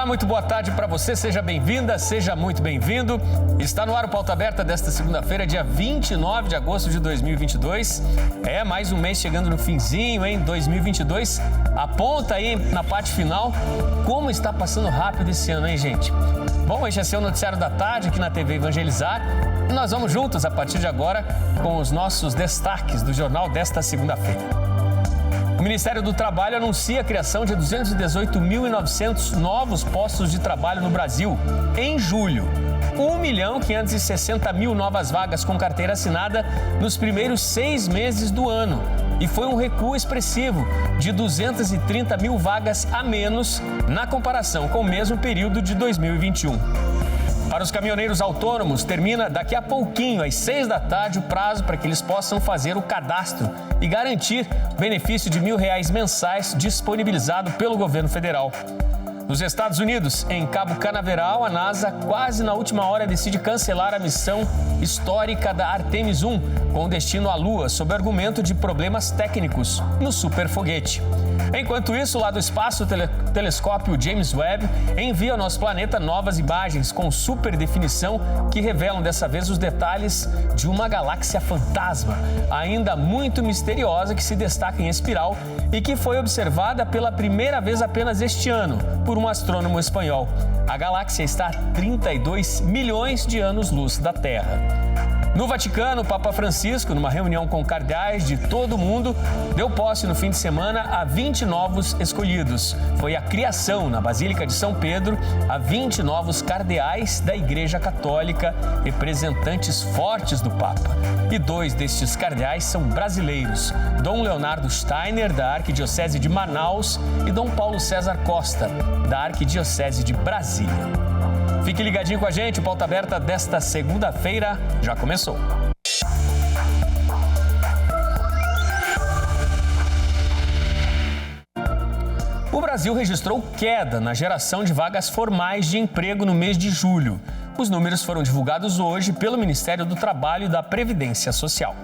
muito boa tarde para você, seja bem-vinda, seja muito bem-vindo. Está no ar o Pauta Aberta desta segunda-feira, dia 29 de agosto de 2022. É mais um mês chegando no finzinho, hein? 2022 aponta aí na parte final como está passando rápido esse ano, hein, gente? Bom, este é o Noticiário da Tarde aqui na TV Evangelizar e nós vamos juntos a partir de agora com os nossos destaques do jornal desta segunda-feira. O Ministério do Trabalho anuncia a criação de 218.900 novos postos de trabalho no Brasil em julho. 1.560.000 novas vagas com carteira assinada nos primeiros 6 meses do ano. E foi um recuo expressivo de 230.000 vagas a menos na comparação com o mesmo período de 2021. Para os caminhoneiros autônomos, termina daqui a pouquinho, às 6 da tarde, o prazo para que eles possam fazer o cadastro e garantir o benefício de R$1.000 mensais disponibilizado pelo governo federal. Nos Estados Unidos, em Cabo Canaveral, a NASA quase na última hora decide cancelar a missão histórica da Artemis 1 com destino à Lua, sob argumento de problemas técnicos no superfoguete. Enquanto isso, lá do espaço, o telescópio James Webb envia ao nosso planeta novas imagens com super definição que revelam dessa vez os detalhes de uma galáxia fantasma, ainda muito misteriosa, que se destaca em espiral e que foi observada pela primeira vez apenas este ano por um astrônomo espanhol. A galáxia está a 32 milhões de anos-luz da Terra. No Vaticano, o Papa Francisco, numa reunião com cardeais de todo o mundo, deu posse no fim de semana a 20 novos escolhidos. Foi a criação, na Basílica de São Pedro, a 20 novos cardeais da Igreja Católica, representantes fortes do Papa. E 2 destes cardeais são brasileiros, Dom Leonardo Steiner, da Arquidiocese de Manaus, e Dom Paulo César Costa, da Arquidiocese de Brasília. Fique ligadinho com a gente, o Pauta Aberta desta segunda-feira já começou. O Brasil registrou queda na geração de vagas formais de emprego no mês de julho. Os números foram divulgados hoje pelo Ministério do Trabalho e da Previdência Social.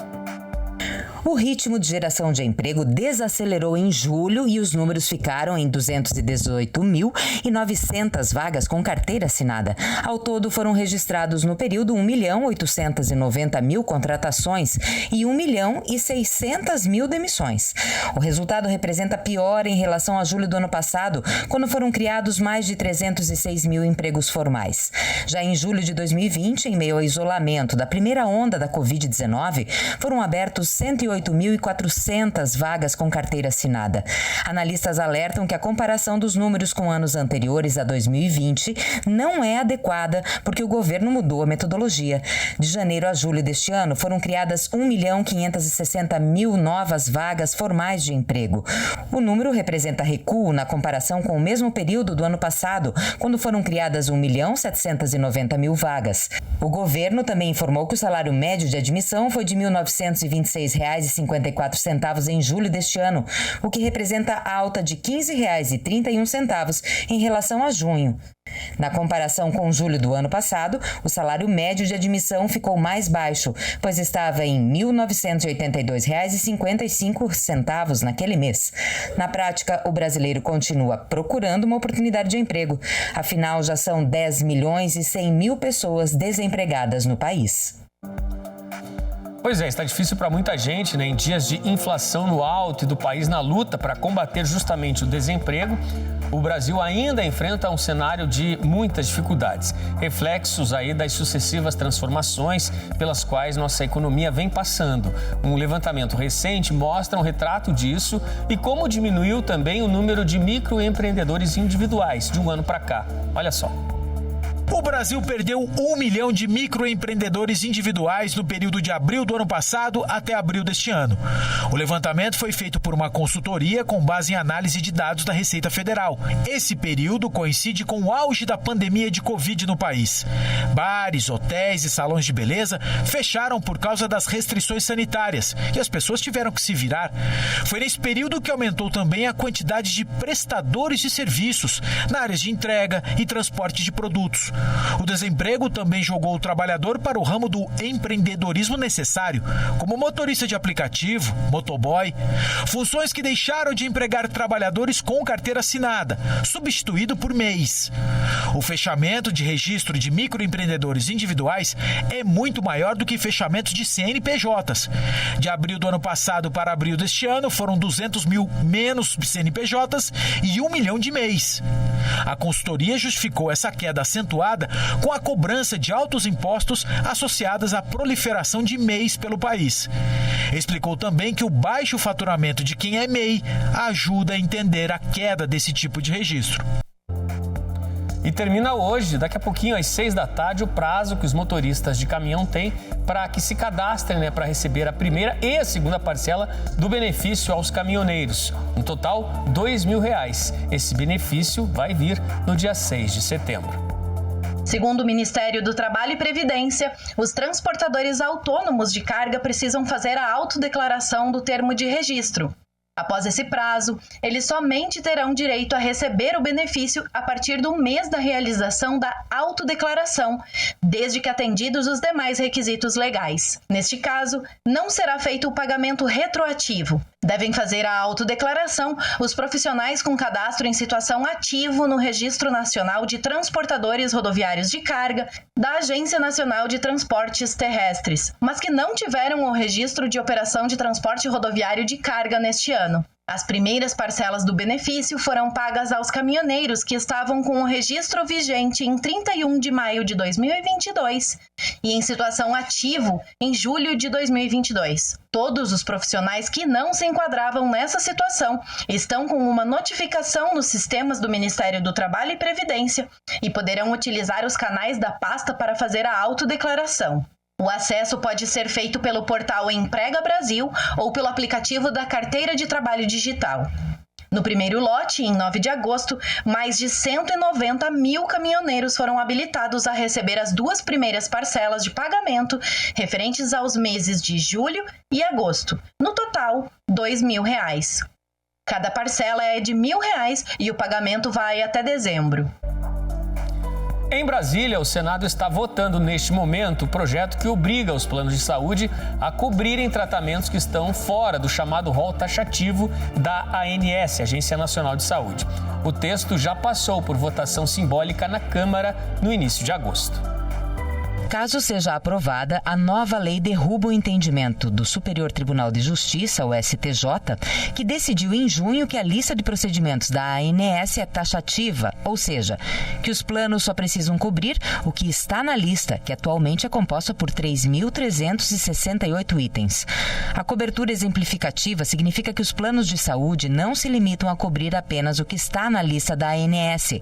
O ritmo de geração de emprego desacelerou em julho e os números ficaram em 218.900 vagas com carteira assinada. Ao todo, foram registrados no período 1.890.000 contratações e 1.600.000 demissões. O resultado representa pior em relação a julho do ano passado, quando foram criados mais de 306.000 empregos formais. Já em julho de 2020, em meio ao isolamento da primeira onda da Covid-19, foram abertos 108.400 vagas com carteira assinada. Analistas alertam que a comparação dos números com anos anteriores a 2020 não é adequada porque o governo mudou a metodologia. De janeiro a julho deste ano, foram criadas 1.560.000 novas vagas formais de emprego. O número representa recuo na comparação com o mesmo período do ano passado, quando foram criadas 1.790.000 vagas. O governo também informou que o salário médio de admissão foi de R$ 1.926,54 em julho deste ano, o que representa alta de R$ 15,31 em relação a junho. Na comparação com julho do ano passado, o salário médio de admissão ficou mais baixo, pois estava em R$ 1.982,55 naquele mês. Na prática, o brasileiro continua procurando uma oportunidade de emprego. Afinal, já são 10.100.000 pessoas desempregadas no país. Pois é, está difícil para muita gente, né? Em dias de inflação no alto e do país na luta para combater justamente o desemprego, o Brasil ainda enfrenta um cenário de muitas dificuldades, reflexos aí das sucessivas transformações pelas quais nossa economia vem passando. Um levantamento recente mostra um retrato disso e como diminuiu também o número de microempreendedores individuais de um ano para cá. Olha só. O Brasil perdeu 1 milhão de microempreendedores individuais no período de abril do ano passado até abril deste ano. O levantamento foi feito por uma consultoria com base em análise de dados da Receita Federal. Esse período coincide com o auge da pandemia de Covid no país. Bares, hotéis e salões de beleza fecharam por causa das restrições sanitárias e as pessoas tiveram que se virar. Foi nesse período que aumentou também a quantidade de prestadores de serviços na área de entrega e transporte de produtos. O desemprego também jogou o trabalhador para o ramo do empreendedorismo necessário, como motorista de aplicativo, motoboy, funções que deixaram de empregar trabalhadores com carteira assinada, substituído por MEIs. O fechamento de registro de microempreendedores individuais é muito maior do que fechamentos de CNPJs. De abril do ano passado para abril deste ano, foram 200 mil menos CNPJs e 1 milhão de MEIs. A consultoria justificou essa queda acentuada com a cobrança de altos impostos associadas à proliferação de MEIs pelo país. Explicou também que o baixo faturamento de quem é MEI ajuda a entender a queda desse tipo de registro. E termina hoje, daqui a pouquinho, às 6 da tarde, o prazo que os motoristas de caminhão têm para que se cadastrem, para receber a primeira e a segunda parcela do benefício aos caminhoneiros. No total, R$2.000. Esse benefício vai vir no dia 6 de setembro. Segundo o Ministério do Trabalho e Previdência, os transportadores autônomos de carga precisam fazer a autodeclaração do termo de registro. Após esse prazo, eles somente terão direito a receber o benefício a partir do mês da realização da autodeclaração, desde que atendidos os demais requisitos legais. Neste caso, não será feito o pagamento retroativo. Devem fazer a autodeclaração os profissionais com cadastro em situação ativo no Registro Nacional de Transportadores Rodoviários de Carga da Agência Nacional de Transportes Terrestres, mas que não tiveram o registro de operação de transporte rodoviário de carga neste ano. As primeiras parcelas do benefício foram pagas aos caminhoneiros que estavam com o registro vigente em 31 de maio de 2022 e em situação ativo em julho de 2022. Todos os profissionais que não se enquadravam nessa situação estão com uma notificação nos sistemas do Ministério do Trabalho e Previdência e poderão utilizar os canais da pasta para fazer a autodeclaração. O acesso pode ser feito pelo portal Emprega Brasil ou pelo aplicativo da Carteira de Trabalho Digital. No primeiro lote, em 9 de agosto, mais de 190 mil caminhoneiros foram habilitados a receber as 2 primeiras parcelas de pagamento referentes aos meses de julho e agosto. No total, R$2.000. Cada parcela é de R$1.000 e o pagamento vai até dezembro. Em Brasília, o Senado está votando neste momento o projeto que obriga os planos de saúde a cobrirem tratamentos que estão fora do chamado rol taxativo da ANS, Agência Nacional de Saúde. O texto já passou por votação simbólica na Câmara no início de agosto. Caso seja aprovada, a nova lei derruba o entendimento do Superior Tribunal de Justiça, o STJ, que decidiu em junho que a lista de procedimentos da ANS é taxativa, ou seja, que os planos só precisam cobrir o que está na lista, que atualmente é composta por 3.368 itens. A cobertura exemplificativa significa que os planos de saúde não se limitam a cobrir apenas o que está na lista da ANS.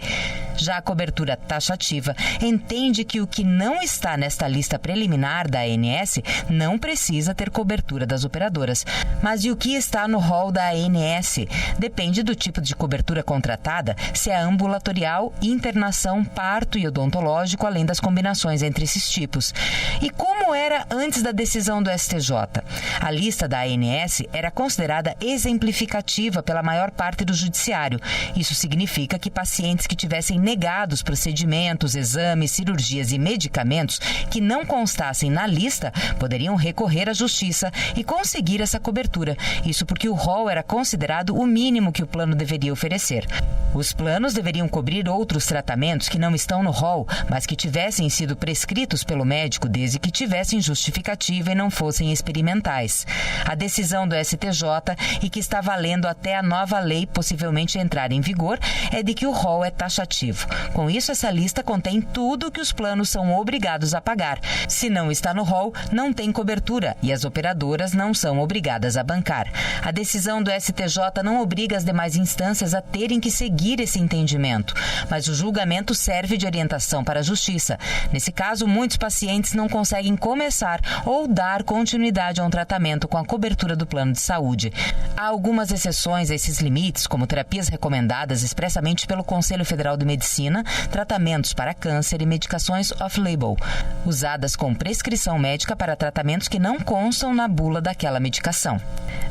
Já a cobertura taxativa entende que o que não está nesta lista preliminar da ANS não precisa ter cobertura das operadoras. Mas e o que está no rol da ANS? Depende do tipo de cobertura contratada, se é ambulatorial, internação, parto e odontológico, além das combinações entre esses tipos. E como era antes da decisão do STJ? A lista da ANS era considerada exemplificativa pela maior parte do judiciário. Isso significa que pacientes que tivessem negados procedimentos, exames, cirurgias e medicamentos que não constassem na lista poderiam recorrer à justiça e conseguir essa cobertura. Isso porque o rol era considerado o mínimo que o plano deveria oferecer. Os planos deveriam cobrir outros tratamentos que não estão no rol, mas que tivessem sido prescritos pelo médico desde que tivessem justificativa e não fossem experimentais. A decisão do STJ, e que está valendo até a nova lei possivelmente entrar em vigor, é de que o rol é taxativo. Com isso, essa lista contém tudo que os planos são obrigados a pagar. Se não está no rol, não tem cobertura e as operadoras não são obrigadas a bancar. A decisão do STJ não obriga as demais instâncias a terem que seguir esse entendimento, mas o julgamento serve de orientação para a Justiça. Nesse caso, muitos pacientes não conseguem começar ou dar continuidade a um tratamento com a cobertura do plano de saúde. Há algumas exceções a esses limites, como terapias recomendadas expressamente pelo Conselho Federal de Medicina telemedicina, tratamentos para câncer e medicações off-label, usadas com prescrição médica para tratamentos que não constam na bula daquela medicação.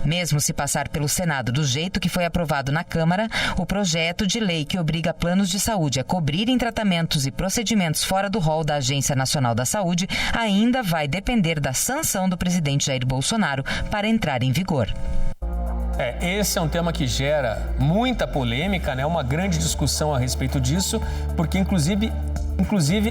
Mesmo se passar pelo Senado do jeito que foi aprovado na Câmara, o projeto de lei que obriga planos de saúde a cobrirem tratamentos e procedimentos fora do rol da Agência Nacional da Saúde ainda vai depender da sanção do presidente Jair Bolsonaro para entrar em vigor. Esse é um tema que gera muita polêmica, né? Uma grande discussão a respeito disso, porque inclusive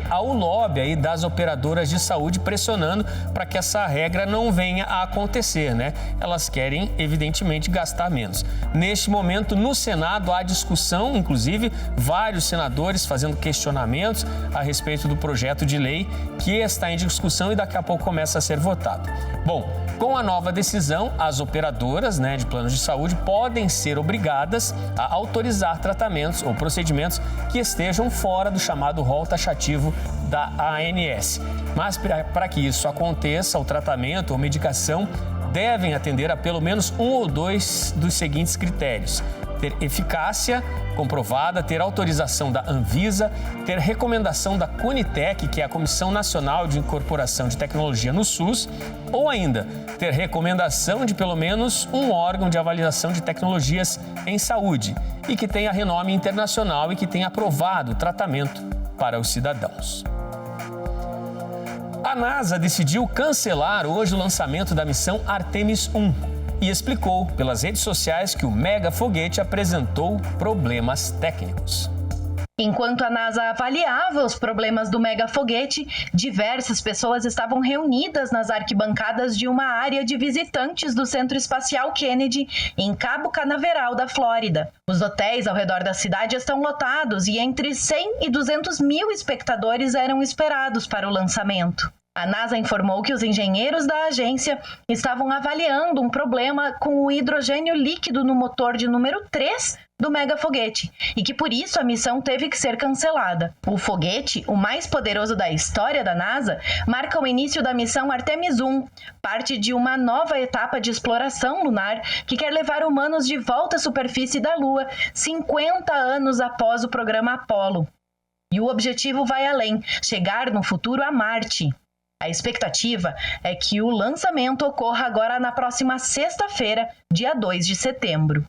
há o lobby aí das operadoras de saúde pressionando para que essa regra não venha a acontecer, né? Elas querem, evidentemente, gastar menos. Neste momento, no Senado, há discussão, inclusive, vários senadores fazendo questionamentos a respeito do projeto de lei que está em discussão e daqui a pouco começa a ser votado. Bom, com a nova decisão, as operadoras, né, de planos de saúde podem ser obrigadas a autorizar tratamentos ou procedimentos que estejam fora do chamado rol taxativo da ANS. Mas para que isso aconteça, o tratamento ou medicação devem atender a pelo menos um ou dois dos seguintes critérios: ter eficácia comprovada, ter autorização da Anvisa, ter recomendação da Conitec, que é a Comissão Nacional de Incorporação de Tecnologia no SUS, ou ainda ter recomendação de pelo menos um órgão de avaliação de tecnologias em saúde e que tenha renome internacional e que tenha aprovado o tratamento para os cidadãos. A NASA decidiu cancelar hoje o lançamento da missão Artemis 1 e explicou pelas redes sociais que o mega foguete apresentou problemas técnicos. Enquanto a NASA avaliava os problemas do mega foguete, diversas pessoas estavam reunidas nas arquibancadas de uma área de visitantes do Centro Espacial Kennedy, em Cabo Canaveral, da Flórida. Os hotéis ao redor da cidade estão lotados e entre 100 e 200 mil espectadores eram esperados para o lançamento. A NASA informou que os engenheiros da agência estavam avaliando um problema com o hidrogênio líquido no motor de número 3 do mega foguete e que por isso a missão teve que ser cancelada. O foguete, o mais poderoso da história da NASA, marca o início da missão Artemis 1, parte de uma nova etapa de exploração lunar que quer levar humanos de volta à superfície da Lua 50 anos após o programa Apollo. E o objetivo vai além, chegar no futuro a Marte. A expectativa é que o lançamento ocorra agora na próxima sexta-feira, dia 2 de setembro.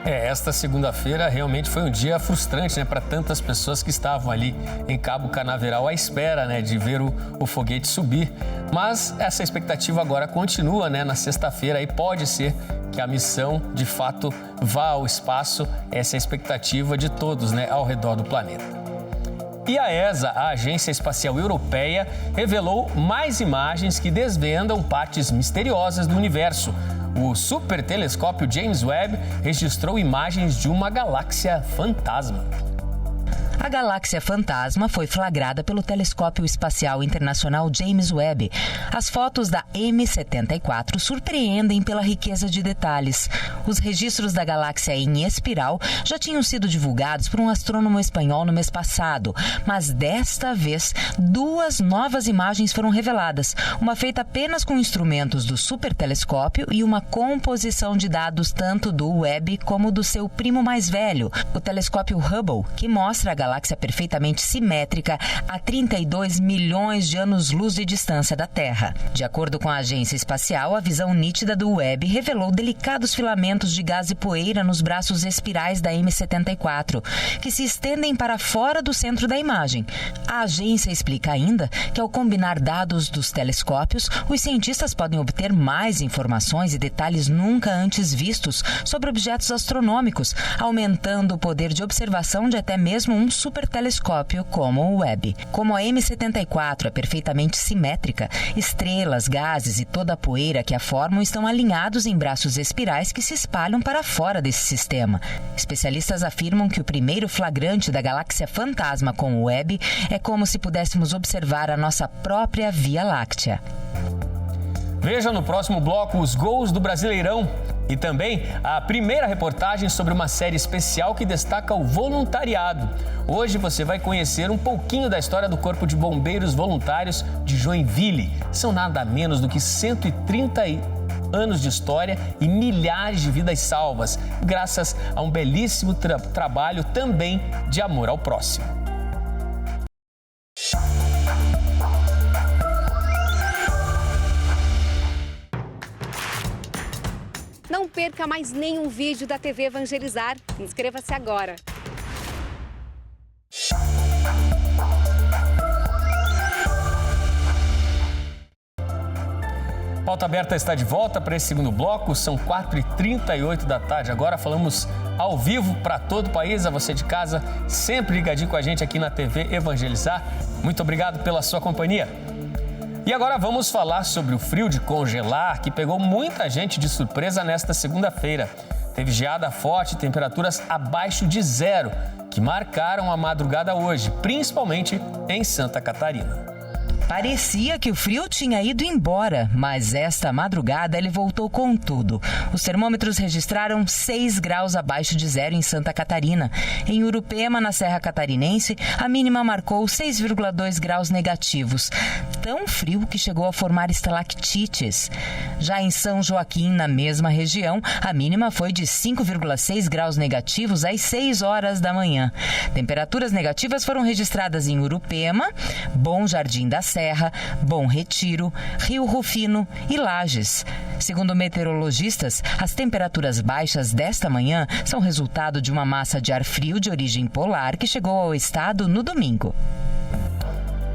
Esta segunda-feira realmente foi um dia frustrante, né, para tantas pessoas que estavam ali em Cabo Canaveral à espera, né, de ver o foguete subir. Mas essa expectativa agora continua, né, na sexta-feira e pode ser que a missão de fato vá ao espaço. Essa é a expectativa de todos, né, ao redor do planeta. E a ESA, a Agência Espacial Europeia, revelou mais imagens que desvendam partes misteriosas do universo. O supertelescópio James Webb registrou imagens de uma galáxia fantasma. A galáxia fantasma foi flagrada pelo Telescópio Espacial Internacional James Webb. As fotos da M74 surpreendem pela riqueza de detalhes. Os registros da galáxia em espiral já tinham sido divulgados por um astrônomo espanhol no mês passado, mas desta vez 2 novas imagens foram reveladas, uma feita apenas com instrumentos do supertelescópio e uma composição de dados tanto do Webb como do seu primo mais velho, o telescópio Hubble, que mostra a galáxia perfeitamente simétrica a 32 milhões de anos-luz de distância da Terra. De acordo com a agência espacial, a visão nítida do Webb revelou delicados filamentos de gás e poeira nos braços espirais da M74, que se estendem para fora do centro da imagem. A agência explica ainda que, ao combinar dados dos telescópios, os cientistas podem obter mais informações e detalhes nunca antes vistos sobre objetos astronômicos, aumentando o poder de observação de até mesmo um supertelescópio como o Webb. Como a M74 é perfeitamente simétrica, estrelas, gases e toda a poeira que a formam estão alinhados em braços espirais que se espalham para fora desse sistema. Especialistas afirmam que o primeiro flagrante da galáxia fantasma com o Webb é como se pudéssemos observar a nossa própria Via Láctea. Veja no próximo bloco os gols do Brasileirão e também a primeira reportagem sobre uma série especial que destaca o voluntariado. Hoje você vai conhecer um pouquinho da história do Corpo de Bombeiros Voluntários de Joinville. São nada menos do que 130 anos de história e milhares de vidas salvas, graças a um belíssimo trabalho também de amor ao próximo. Não perca mais nenhum vídeo da TV Evangelizar. Inscreva-se agora. Pauta Aberta está de volta para esse segundo bloco, são 4h38 da tarde. Agora falamos ao vivo para todo o país, a você de casa, sempre ligadinho com a gente aqui na TV Evangelizar. Muito obrigado pela sua companhia. E agora vamos falar sobre o frio de congelar que pegou muita gente de surpresa nesta segunda-feira. Teve geada forte e temperaturas abaixo de zero, que marcaram a madrugada hoje, principalmente em Santa Catarina. Parecia que o frio tinha ido embora, mas esta madrugada ele voltou com tudo. Os termômetros registraram 6 graus abaixo de zero em Santa Catarina. Em Urupema, na Serra Catarinense, a mínima marcou 6,2 graus negativos. Tão frio que chegou a formar estalactites. Já em São Joaquim, na mesma região, a mínima foi de 5,6 graus negativos às 6 horas da manhã. Temperaturas negativas foram registradas em Urupema, Bom Jardim da Serra, Bom Retiro, Rio Rufino e Lages. Segundo meteorologistas, as temperaturas baixas desta manhã são resultado de uma massa de ar frio de origem polar que chegou ao estado no domingo.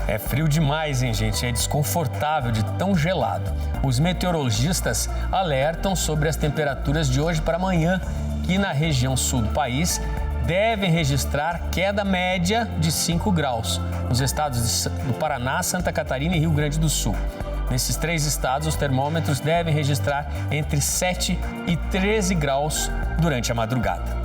É frio demais, hein, gente? É desconfortável de tão gelado. Os meteorologistas alertam sobre as temperaturas de hoje para amanhã, que na região sul do país devem registrar queda média de 5 graus nos estados do Paraná, Santa Catarina e Rio Grande do Sul. Nesses 3 estados, os termômetros devem registrar entre 7 e 13 graus durante a madrugada.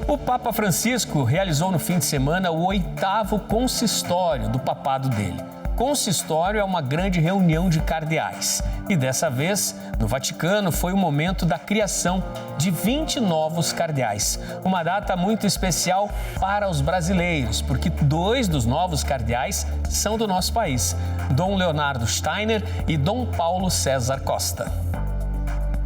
O Papa Francisco realizou no fim de semana o 8º consistório do papado dele. Consistório é uma grande reunião de cardeais e dessa vez, no Vaticano, foi o momento da criação de 20 novos cardeais. Uma data muito especial para os brasileiros, porque 2 dos novos cardeais são do nosso país, Dom Leonardo Steiner e Dom Paulo César Costa.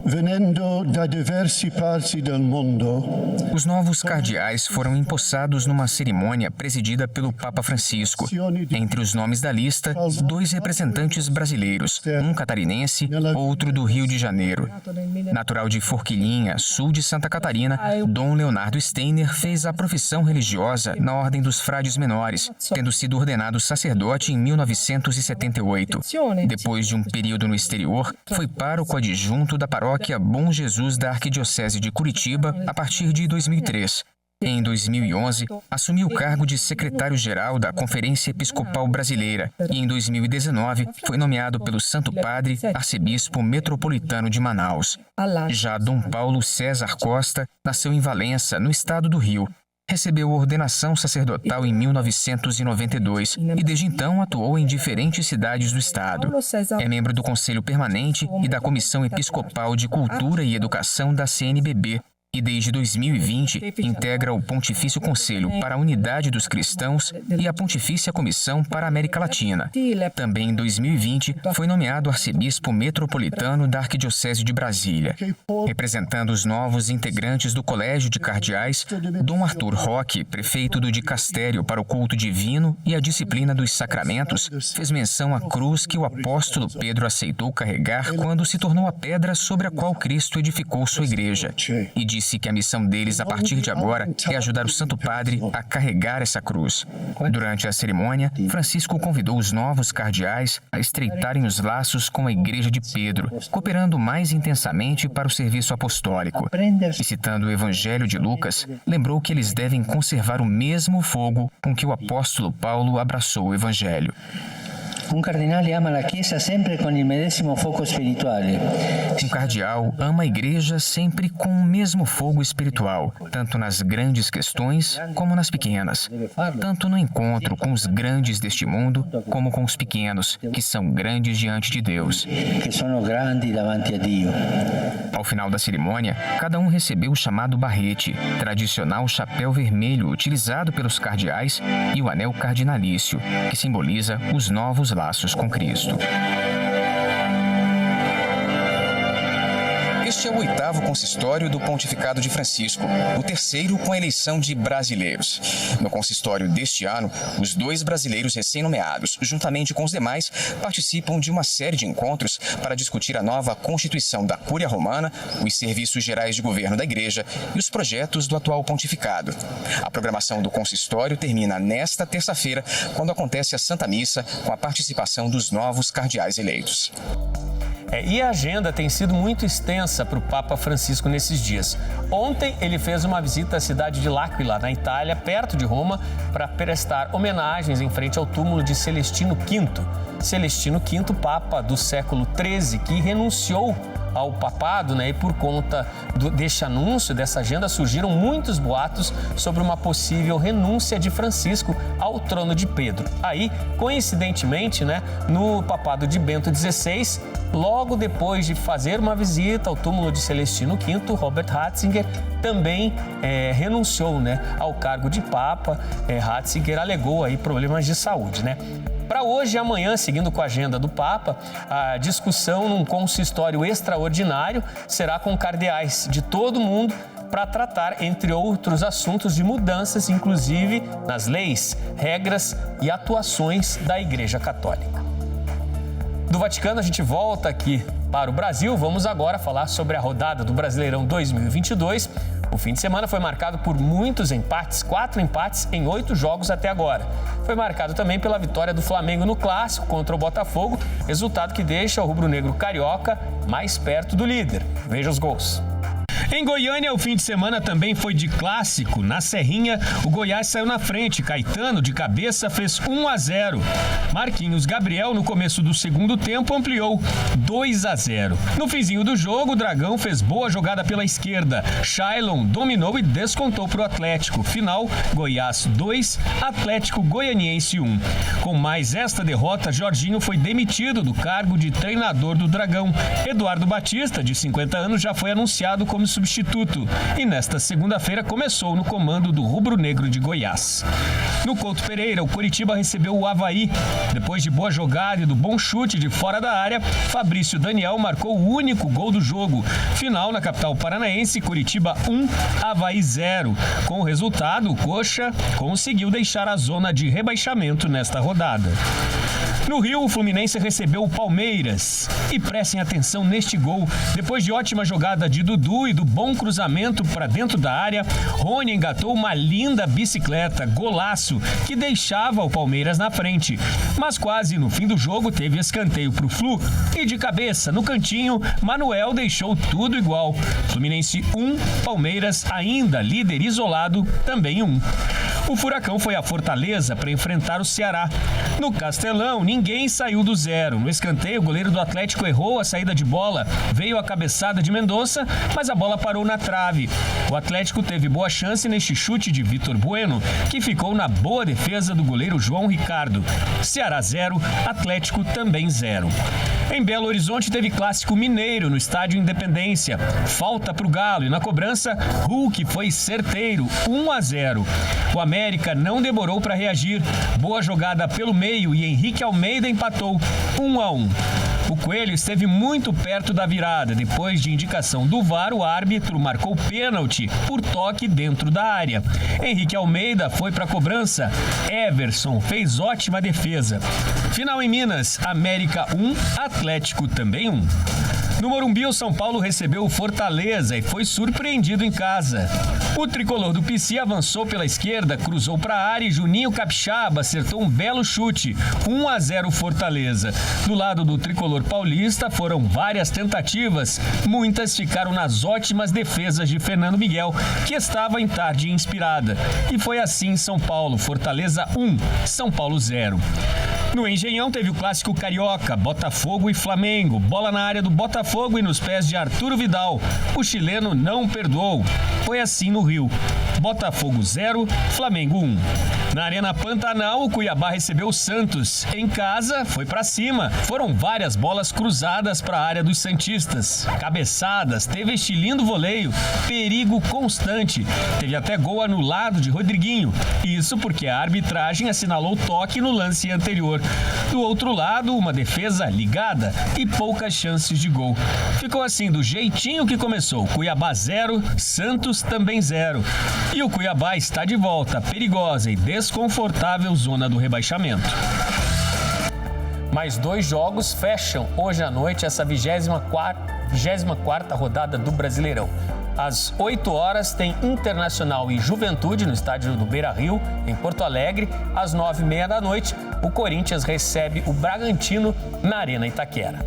Venendo da diverse parti del mundo. Os novos cardeais foram empossados numa cerimônia presidida pelo Papa Francisco. Entre os nomes da lista, 2 representantes brasileiros, um catarinense, outro do Rio de Janeiro. Natural de Forquilinha, sul de Santa Catarina, Dom Leonardo Steiner fez a profissão religiosa na Ordem dos Frades Menores, tendo sido ordenado sacerdote em 1978. Depois de um período no exterior, foi pároco adjunto da paróquia Bom Jesus da Arquidiocese de Curitiba a partir de 2003. Em 2011, assumiu o cargo de secretário-geral da Conferência Episcopal Brasileira e, em 2019, foi nomeado pelo Santo Padre Arcebispo Metropolitano de Manaus. Já Dom Paulo César Costa nasceu em Valença, no estado do Rio. Recebeu ordenação sacerdotal em 1992 e desde então atuou em diferentes cidades do estado. É membro do Conselho Permanente e da Comissão Episcopal de Cultura e Educação da CNBB e desde 2020 integra o Pontifício Conselho para a Unidade dos Cristãos e a Pontifícia Comissão para a América Latina. Também em 2020 foi nomeado arcebispo metropolitano da Arquidiocese de Brasília. Representando os novos integrantes do Colégio de Cardeais, Dom Arthur Roque, prefeito do Dicastério para o Culto Divino e a Disciplina dos Sacramentos, fez menção à cruz que o apóstolo Pedro aceitou carregar quando se tornou a pedra sobre a qual Cristo edificou sua igreja, e disse que a missão deles a partir de agora é ajudar o Santo Padre a carregar essa cruz. Durante a cerimônia, Francisco convidou os novos cardeais a estreitarem os laços com a Igreja de Pedro, cooperando mais intensamente para o serviço apostólico. E citando o Evangelho de Lucas, lembrou que eles devem conservar o mesmo fogo com que o apóstolo Paulo abraçou o Evangelho. Um cardinale ama a Chiesa sempre com o medesimo fogo espiritual. Um cardeal ama a Igreja sempre com o mesmo fogo espiritual, tanto nas grandes questões como nas pequenas, tanto no encontro com os grandes deste mundo como com os pequenos, que são grandes diante de Deus. Que são grandes diante a Dio. Ao final da cerimônia, cada um recebeu o chamado barrete, tradicional chapéu vermelho utilizado pelos cardeais, e o anel cardinalício, que simboliza os novos laços com Cristo. Este é o 8º consistório do Pontificado de Francisco, o 3º com a eleição de brasileiros. No consistório deste ano, os 2 brasileiros recém-nomeados, juntamente com os demais, participam de uma série de encontros para discutir a nova Constituição da Cúria Romana, os serviços gerais de governo da Igreja e os projetos do atual pontificado. A programação do consistório termina nesta terça-feira, quando acontece a Santa Missa, com a participação dos novos cardeais eleitos. E a agenda tem sido muito extensa para o Papa Francisco nesses dias. Ontem ele fez uma visita à cidade de L'Aquila, na Itália, perto de Roma, para prestar homenagens em frente ao túmulo de Celestino V. Celestino V, Papa do século XIII, que renunciou ao papado, e por conta deste anúncio, dessa agenda, surgiram muitos boatos sobre uma possível renúncia de Francisco ao trono de Pedro. Aí, coincidentemente, no papado de Bento XVI, logo depois de fazer uma visita ao túmulo de Celestino V, Robert Ratzinger também renunciou ao cargo de Papa. Ratzinger alegou aí problemas de saúde, Para hoje e amanhã, seguindo com a agenda do Papa, a discussão num consistório extraordinário será com cardeais de todo o mundo para tratar, entre outros assuntos, de mudanças, inclusive nas leis, regras e atuações da Igreja Católica. Do Vaticano, a gente volta aqui para o Brasil. Vamos agora falar sobre a rodada do Brasileirão 2022. O fim de semana foi marcado por muitos empates, 4 empates em 8 jogos até agora. Foi marcado também pela vitória do Flamengo no Clássico contra o Botafogo, resultado que deixa o rubro-negro carioca mais perto do líder. Veja os gols. Em Goiânia, o fim de semana também foi de clássico. Na Serrinha, o Goiás saiu na frente. Caetano, de cabeça, fez 1-0. Marquinhos Gabriel, no começo do segundo tempo, ampliou 2-0. No finzinho do jogo, o Dragão fez boa jogada pela esquerda. Shailon dominou e descontou para o Atlético. Final, Goiás 2, Atlético Goianiense 1. Com mais esta derrota, Jorginho foi demitido do cargo de treinador do Dragão. Eduardo Batista, de 50 anos, já foi anunciado como substituto e nesta segunda-feira começou no comando do rubro-negro de Goiás. No Couto Pereira, o Coritiba recebeu o Avaí. Depois de boa jogada e do bom chute de fora da área, Fabrício Daniel marcou o único gol do jogo. Final na capital paranaense, Coritiba 1, Avaí 0. Com o resultado, o Coxa conseguiu deixar a zona de rebaixamento nesta rodada. No Rio, o Fluminense recebeu o Palmeiras. E prestem atenção neste gol. Depois de ótima jogada de Dudu e do bom cruzamento para dentro da área, Rony engatou uma linda bicicleta, golaço, que deixava o Palmeiras na frente. Mas quase no fim do jogo teve escanteio para o Flu e de cabeça, no cantinho, Manuel deixou tudo igual. Fluminense 1, Palmeiras ainda líder isolado, também 1. O Furacão foi a Fortaleza para enfrentar o Ceará. No Castelão, ninguém saiu do zero. No escanteio, o goleiro do Atlético errou a saída de bola. Veio a cabeçada de Mendonça, mas a bola parou na trave. O Atlético teve boa chance neste chute de Vitor Bueno, que ficou na boa defesa do goleiro João Ricardo. Ceará 0, Atlético também 0. Em Belo Horizonte teve clássico mineiro no estádio Independência. Falta para o Galo e na cobrança, Hulk foi certeiro, 1-0. O América não demorou para reagir. Boa jogada pelo meio e Henrique Almeida empatou 1-1. O Coelho esteve muito perto da virada. Depois de indicação do VAR, o árbitro marcou pênalti por toque dentro da área. Henrique Almeida foi para a cobrança. Everson fez ótima defesa. Final em Minas, América 1, Atlético também 1. No Morumbi, o São Paulo recebeu o Fortaleza e foi surpreendido em casa. O tricolor do PC avançou pela esquerda, cruzou para a área e Juninho Capixaba acertou um belo chute, 1-0 Fortaleza. Do lado do tricolor paulista foram várias tentativas, muitas ficaram nas ótimas defesas de Fernando Miguel, que estava em tarde inspirada. E foi assim em São Paulo, Fortaleza 1, São Paulo 0. No Engenhão teve o clássico carioca, Botafogo e Flamengo. Bola na área do Botafogo e nos pés de Arturo Vidal. O chileno não perdoou. Foi assim no Rio. Botafogo 0, Flamengo 1. Na Arena Pantanal, o Cuiabá recebeu o Santos. Em casa, foi pra cima. Foram várias bolas cruzadas para a área dos santistas. Cabeçadas, teve este lindo voleio, perigo constante. Teve até gol anulado de Rodriguinho. Isso porque a arbitragem assinalou toque no lance anterior. Do outro lado, uma defesa ligada e poucas chances de gol. Ficou assim do jeitinho que começou. Cuiabá 0, Santos também 0. E o Cuiabá está de volta, perigosa e desconfortável zona do rebaixamento. Mais 2 jogos fecham hoje à noite essa 24ª rodada do Brasileirão. Às 8 horas tem Internacional e Juventude no estádio do Beira-Rio, em Porto Alegre. Às 9h30 da noite, o Corinthians recebe o Bragantino na Arena Itaquera.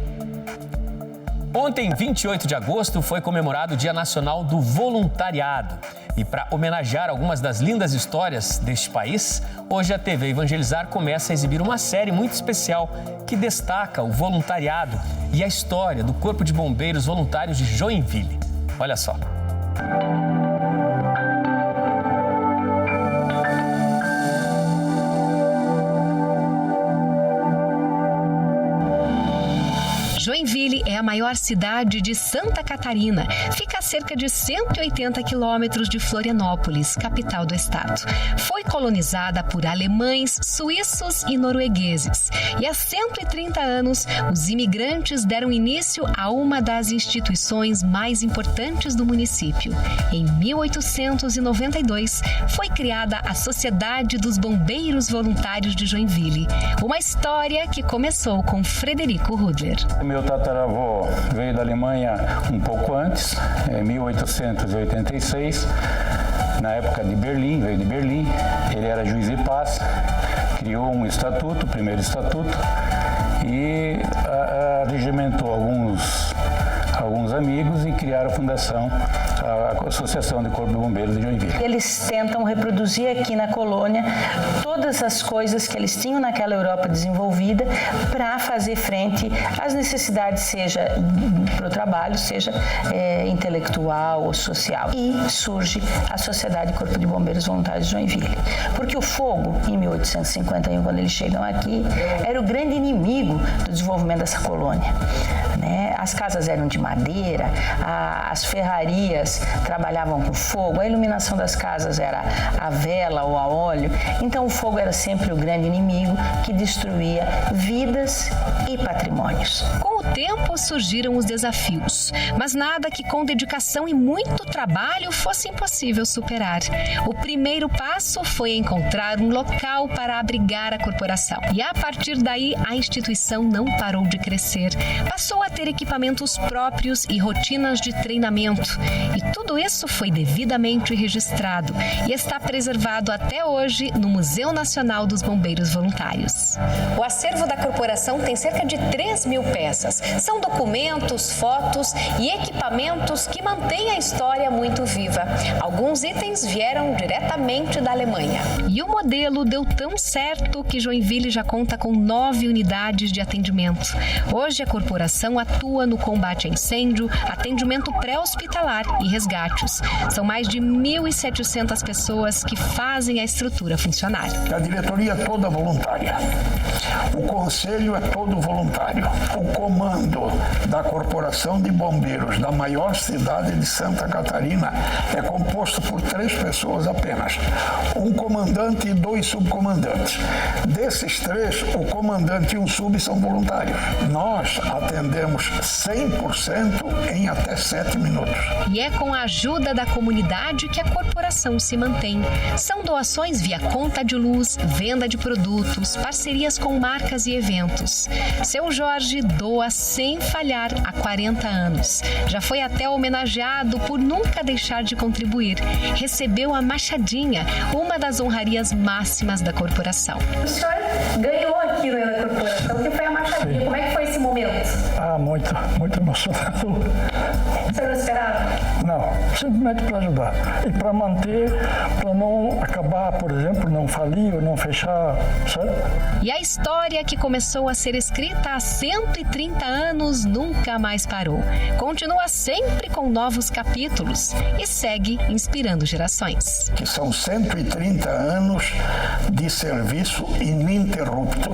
Ontem, 28 de agosto, foi comemorado o Dia Nacional do Voluntariado. E para homenagear algumas das lindas histórias deste país, hoje a TV Evangelizar começa a exibir uma série muito especial que destaca o voluntariado e a história do Corpo de Bombeiros Voluntários de Joinville. Olha só. Joinville é a maior cidade de Santa Catarina. Fica a cerca de 180 quilômetros de Florianópolis, capital do estado. Foi colonizada por alemães, suíços e noruegueses. E há 130 anos, os imigrantes deram início a uma das instituições mais importantes do município. Em 1892, foi criada a Sociedade dos Bombeiros Voluntários de Joinville. Uma história que começou com Frederico Rudler. Meu tataravô veio da Alemanha um pouco antes, em 1886, na época de Berlim, veio de Berlim. Ele era juiz de paz, criou um estatuto, o primeiro estatuto, e regimentou alguns amigos e criaram a fundação, a Associação de Corpo de Bombeiros de Joinville. Eles tentam reproduzir aqui na colônia todas as coisas que eles tinham naquela Europa desenvolvida para fazer frente às necessidades, seja para o trabalho, seja intelectual ou social. E surge a Sociedade de Corpo de Bombeiros Voluntários de Joinville. Porque o fogo, em 1851, quando eles chegam aqui, era o grande inimigo do desenvolvimento dessa colônia. As casas eram de madeira, as ferrarias trabalhavam com fogo, a iluminação das casas era a vela ou a óleo. Então o fogo era sempre o grande inimigo que destruía vidas e patrimônios. Com o tempo surgiram os desafios, mas nada que com dedicação e muito trabalho fosse impossível superar. O primeiro passo foi encontrar um local para abrigar a corporação. E a partir daí, a instituição não parou de crescer. Passou a ter equipamentos próprios e rotinas de treinamento. E tudo isso foi devidamente registrado e está preservado até hoje no Museu Nacional dos Bombeiros Voluntários. O acervo da corporação tem cerca de 3.000 peças. São documentos, fotos e equipamentos que mantêm a história muito viva. Alguns itens vieram diretamente da Alemanha. E o modelo deu tão certo que Joinville já conta com 9 unidades de atendimento. Hoje a corporação atua no combate a incêndio, atendimento pré-hospitalar e resgates. São mais de 1.700 pessoas que fazem a estrutura funcionar. A diretoria é toda voluntária. O conselho é todo voluntário. O comando da Corporação de Bombeiros da maior cidade de Santa Catarina é composto por 3 pessoas apenas. Um comandante e 2 subcomandantes. Desses 3, o comandante e um sub são voluntários. Nós atendemos 100% em até 7 minutos. E é com a ajuda da comunidade que a corporação se mantém. São doações via conta de luz, venda de produtos, parcerias com marcas e eventos. Seu Jorge doa sem falhar há 40 anos. Já foi até homenageado por nunca deixar de contribuir. Recebeu a Machadinha, uma das honrarias máximas da corporação. O senhor ganhou aqui na corporação, que foi a Machadinha. Como é que foi esse momento? Muito emocionado. O senhor não esperava? Não, simplesmente para ajudar. E para manter, para não acabar, por exemplo, não falir ou não fechar, sabe? E a história que começou a ser escrita há 130 anos nunca mais parou. Continua sempre com novos capítulos e segue inspirando gerações. Que são 130 anos de serviço ininterrupto,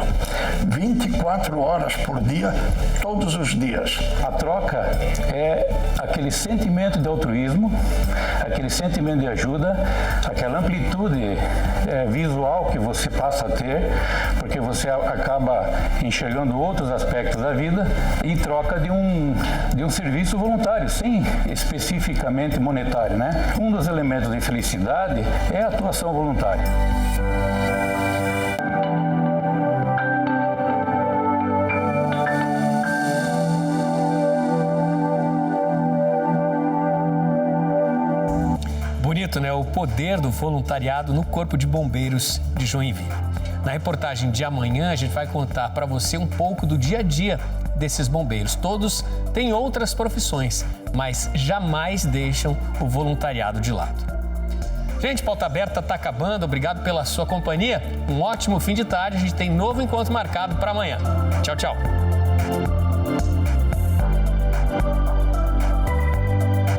24 horas por dia, todos os dias. A troca é aquele sentimento de altruísmo, aquele sentimento de ajuda, aquela amplitude visual que você passa a ter, porque você acaba enxergando outros aspectos da vida em troca de um serviço voluntário, sem especificamente monetário, né? Um dos elementos de felicidade é a atuação voluntária. Bonito, né? O poder do voluntariado no Corpo de Bombeiros de Joinville. Na reportagem de amanhã, a gente vai contar para você um pouco do dia a dia desses bombeiros. Todos têm outras profissões, mas jamais deixam o voluntariado de lado. Gente, Pauta Aberta está acabando. Obrigado pela sua companhia. Um ótimo fim de tarde. A gente tem novo encontro marcado para amanhã. Tchau, tchau.